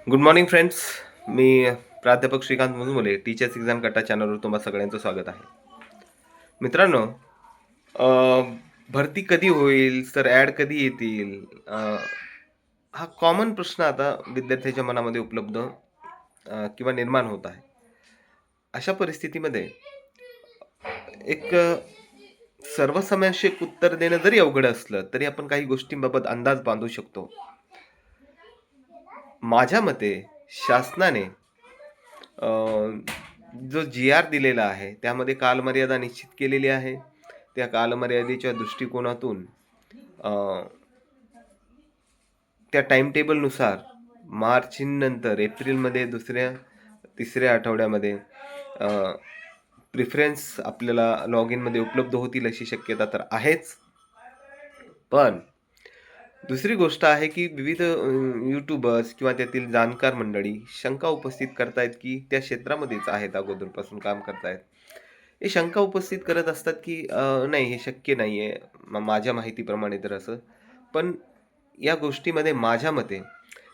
Good morning friends. मी प्राध्यापक Shrikant Mujmule, teachers exam कट्टा चॅनलवर तुम्हा सगळ्यांचं स्वागत आहे. मित्रांनो, अ, भरती कधी होईल, सर ॲड कधी येतील, हा कॉमन प्रश्न आता विद्यार्थ्याच्या मनामध्ये उपलब्ध किंवा निर्माण होत आहे. अशा परिस्थितीमध्ये एक सर्वसमावेशक उत्तर देणं जरी अवघड असलं, तरी आपण काही गोष्टींबाबत अंदाज बांधू शकतो. माझ्या मते शासनाने अ, जो जी-आर दिलेला आहे, त्यामध्ये कालमर्यादा निश्चित केलेली आहे. त्या कालमर्यादेच्या दृष्टिकोनातून अ, त्या टाईम टेबलनुसार मार्चनंतर एप्रिलमध्ये 2ऱ्या-3ऱ्या आठवड्यामध्ये प्रिफरन्स आपल्याला लॉग इनमध्ये उपलब्ध होतील अशी शक्यता तर आहेच. पण दुसरी गोष्ट आहे, की विविध यूट्यूबर्स किंवा त्यातील जाणकार मंडळी शंका उपस्थित करतायत, की त्या क्षेत्रामध्येच आहेत, अगोदरपासून काम करतायत. हे शंका उपस्थित करत असतात, की नाही हे शक्य नाहीये. माझ्या माहितीप्रमाणे तर असं. पण या गोष्टीमध्ये माझ्या मते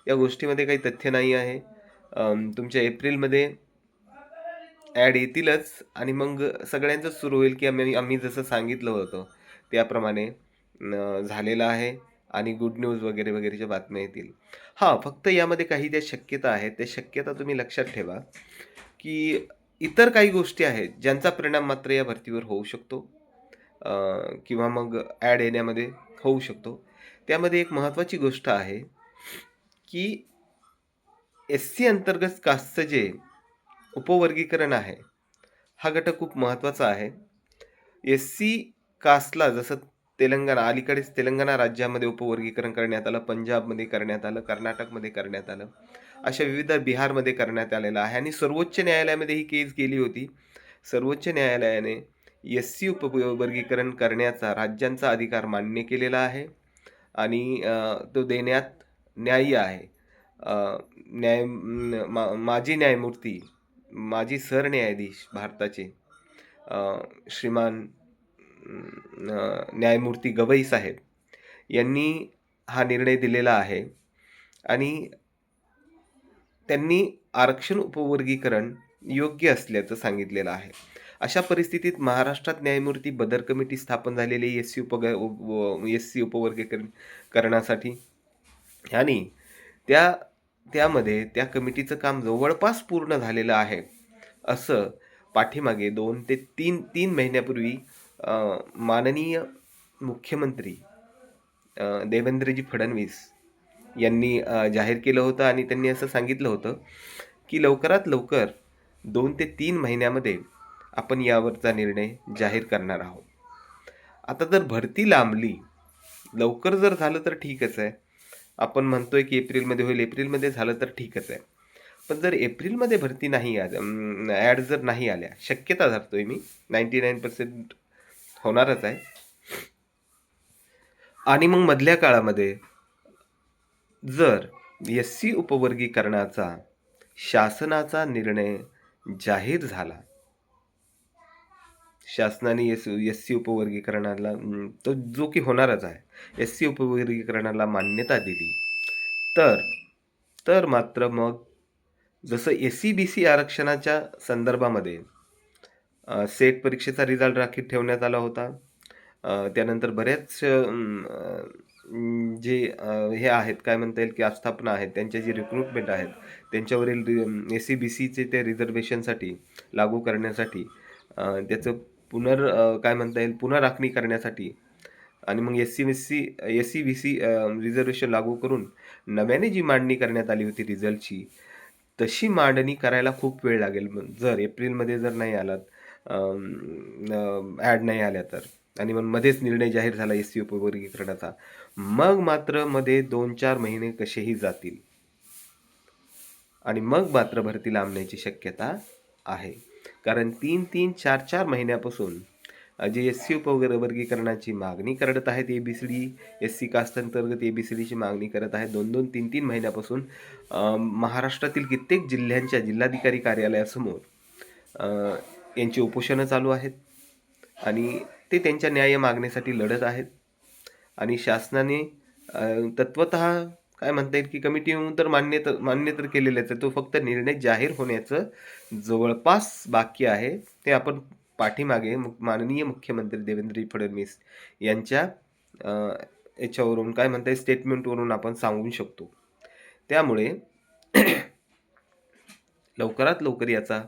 या गोष्टीमध्ये काही तथ्य नाही आहे. तुमच्या एप्रिलमध्ये ॲड येतीलच आणि मग सगळ्यांचंच सुरू होईल, की आम्ही आम्ही जसं सांगितलं होतं त्याप्रमाणे झालेलं आहे आणि गुड न्यूज वगैरे वगैरेच्या बातम्या येतील. हां, फक्त यामध्ये काही त्या शक्यता आहेत. त्या शक्यता तुम्ही लक्षात ठेवा, की इतर काही गोष्टी आहेत ज्यांचा परिणाम मात्र या भरतीवर होऊ शकतो अ, किंवा मग ॲड येण्यामध्ये होऊ शकतो. त्यामध्ये एक महत्त्वाची गोष्ट आहे, की एस-सी अंतर्गत कास्टचं जे उपवर्गीकरण आहे, हा घटक खूप महत्त्वाचा आहे. एस-सी कास्टला जसं अलीकडेच तेलंगणा राज्यामध्ये उपवर्गीकरण करण्यात आलं, पंजाबमध्ये करण्यात आलं, कर्नाटकमध्ये करण्यात आलं. अशा विविध बिहारमध्ये करण्यात आलेलं आहे आणि सर्वोच्च न्यायालयामध्ये ही केस गेली होती. सर्वोच्च न्यायालयाने एस-सी उपवर्गीकरण करण्याचा राज्यांचा अधिकार मान्य केलेला आहे आणि तो देण्यात न्याय्य आहे. अ, माजी न्यायमूर्ती, माजी सरन्यायाधीश भारताचे श्रीमान न्यायमूर्ती गवई साहेब यांनी हा निर्णय दिलेला आहे आणि त्यांनी आरक्षण उपवर्गीकरण योग्य असल्याचं सांगितलेलं आहे. अशा परिस्थितीत महाराष्ट्रात न्यायमूर्ती बदर कमिटी स्थापन झालेली एस-सी उपवर्गीकरण करण्यासाठी आणि त्या त्यामध्ये त्या कमिटीचं काम जवळपास पूर्ण झालेलं आहे, असं पाठीमागे 2 ते 3 महिन्यापूर्वी माननीय मुख्यमंत्री देवेंद्रजी फडणवीस यांनी जाहीर केलं होतं आणि त्यांनी असं सांगितलं होतं, की लवकरात लवकर 2 ते 3 महिन्यामध्ये आपण यावरचा निर्णय जाहीर करणार आहोत. आता जर भरती लांबली, लवकर जर झालं तर ठीकच आहे. आपण म्हणतोय की एप्रिलमध्ये होईल, एप्रिलमध्ये झालं तर ठीकच आहे. पण जर एप्रिलमध्ये भरती नाही ॲड जर नाही आल्या, शक्यता धरतोय मी 99% होणारच आहे. आणि मग मधल्या काळामध्ये जर एस-सी उपवर्गीकरणाचा शासनाचा निर्णय जाहीर झाला, शासनाने एस-सी उपवर्गीकरणाला तो जो की होणारच आहे. एस-सी उपवर्गीकरणाला मान्यता दिली, तर तर मात्र मग जसं एस-सी-बी-सी आरक्षणाच्या संदर्भामध्ये सेट परीक्षेचा रिझल्ट राखीव ठेवण्यात आला होता. त्यानंतर बऱ्याच जे हे आहेत काय म्हणता येईल की आस्थापना आहेत, त्यांच्या जी रिक्रुटमेंट आहेत, त्यांच्यावरील एस-सी-बी-सीचे ते रिझर्व्हेशनसाठी लागू करण्यासाठी त्याचं काय म्हणता येईल पुनराखणी करण्यासाठी आणि मग एस-सी-बी-सी रिझर्व्हेशन लागू करून नव्याने जी मांडणी करण्यात आली होती रिझल्टची, तशी मांडणी करायला खूप वेळ लागेल. जर एप्रिलमध्ये जर नाही आलात ॲड नाही आल्या तर आणि मग मध्येच निर्णय जाहीर झाला एस-सी उपवर्गीकरणाचा. मग मात्र मध्ये 2-4 महिने कसेही जातील आणि मग मात्र भरती लांबण्याची शक्यता आहे. कारण 3-3, 4-4 महिन्यापासून जे एस-सी उपवर्गीकरणाची मागणी करत आहेत, ए-बी-सी-डी, एस-सी कास्ट अंतर्गत ए-बी-सी-डीची मागणी करत आहेत. 2-2, 3-3 महिन्यापासून महाराष्ट्रातील कित्येक जिल्ह्यांच्या जिल्हाधिकारी कार्यालयासमोर अ, यांची उपोषणं चालू आहेत आणि ते त्यांच्या न्याय मागण्यासाठी लढत आहेत आणि शासनाने तत्वतः काय म्हणता येईल, की कमिटी येऊन तर मान्य तर केलेलंच आहे. तो फक्त निर्णय जाहीर होण्याचं जवळपास बाकी आहे. ते आपण पाठीमागे माननीय मुख्यमंत्री देवेंद्र फडणवीस यांच्या अ, याच्यावरून काय म्हणता येईल स्टेटमेंटवरून आपण सांगू शकतो. त्यामुळे लवकरात लवकर याचा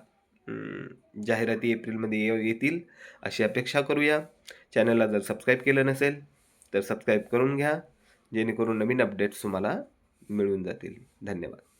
जाहिराती एप्रिलमध्ये येतील अशी अपेक्षा करूया. चॅनलला जर सबस्क्राईब केलं नसेल, तर सबस्क्राईब करून घ्या, जेणेकरून नवीन अपडेट्स तुम्हाला मिळून जातील. धन्यवाद.